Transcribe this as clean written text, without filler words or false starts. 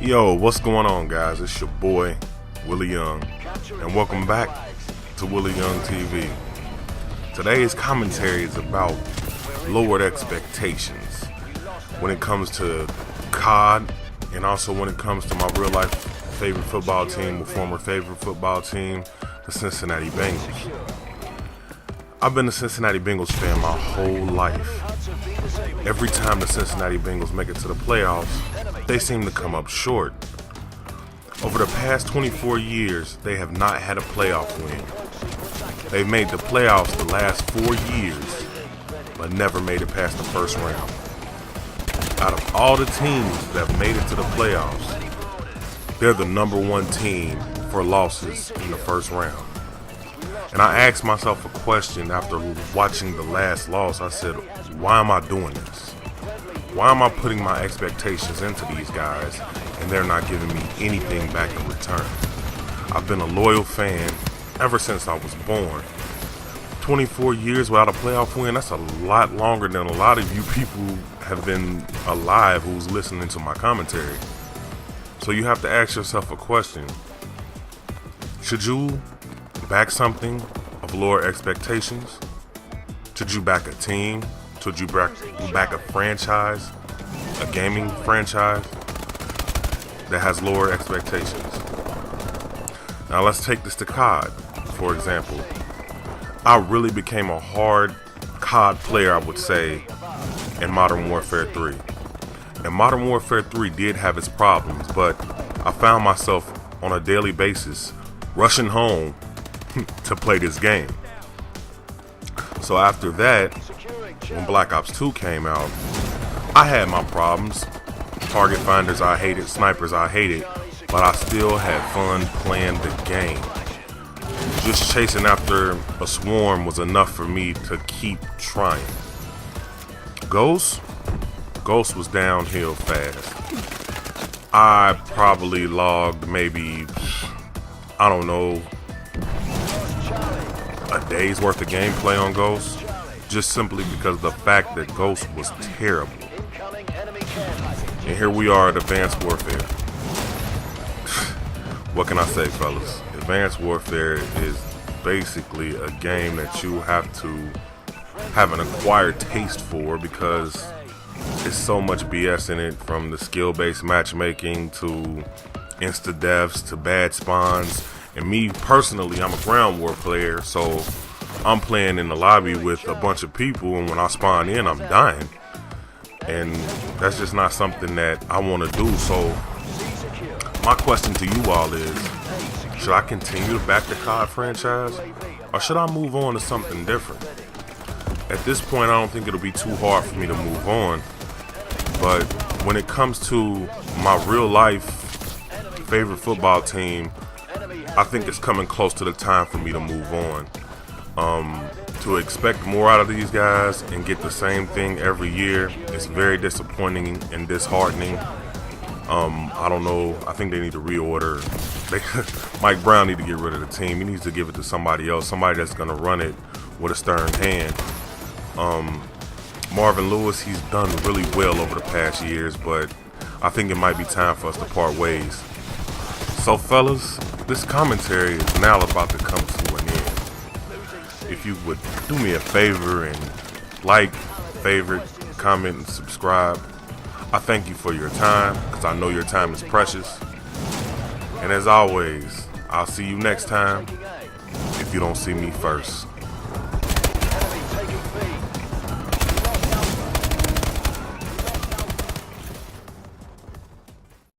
Yo, what's going on, guys? It's your boy, Willie Young, and welcome back to Willie Young TV. Today's commentary is about lowered expectations when it comes to COD, and also when it comes to my real-life favorite football team, a former favorite football team, the Cincinnati Bengals. I've been a Cincinnati Bengals fan my whole life. Every time the Cincinnati Bengals make it to the playoffs, they seem to come up short. Over the past 24 years, they have not had a playoff win. They've made the playoffs the last 4 years, but never made it past the first round. Out of all the teams that have made it to the playoffs, they're the #1 team for losses in the first round. And I asked myself a question after watching the last loss. I said, why am I doing this? Why am I putting my expectations into these guys and they're not giving me anything back in return? I've been a loyal fan ever since I was born. 24 years without a playoff win, that's a lot longer than a lot of you people have been alive who's listening to my commentary. So you have to ask yourself a question. Should you back something of lower expectations? Should you back a team? Should you back a franchise, a gaming franchise that has lower expectations? Now let's take this to COD, for example. I really became a hard COD player, I would say, in Modern Warfare 3. And Modern Warfare 3 did have its problems, but I found myself on a daily basis rushing home to play this game. So after that, when Black Ops 2 came out, I had my problems. Target finders I hated, snipers I hated, but I still had fun playing the game. Just chasing after a swarm was enough for me to keep trying. Ghost was downhill fast. I probably logged maybe, I don't know, a day's worth of gameplay on Ghost, just simply because of the fact that Ghost was terrible. And here we are at Advanced Warfare. What can I say, fellas? Advanced Warfare is basically a game that you have to have an acquired taste for because there's so much BS in it, from the skill-based matchmaking to insta-deaths to bad spawns. And me personally, I'm a ground war player, so I'm playing in the lobby with a bunch of people, and when I spawn in, I'm dying. And that's just not something that I want to do. So my question to you all is, should I continue to back the COD franchise, or should I move on to something different? At this point, I don't think it'll be too hard for me to move on. But when it comes to my real life favorite football team, I think it's coming close to the time for me to move on. To expect more out of these guys and get the same thing every year is very disappointing and disheartening. I don't know. I think they need to reorder. Mike Brown need to get rid of the team. He needs to give it to somebody else, somebody that's going to run it with a stern hand. Marvin Lewis, he's done really well over the past years, but I think it might be time for us to part ways. So fellas, this commentary is now about to come to an end. If you would do me a favor and like, favorite, comment, and subscribe, I thank you for your time, because I know your time is precious. And as always, I'll see you next time if you don't see me first.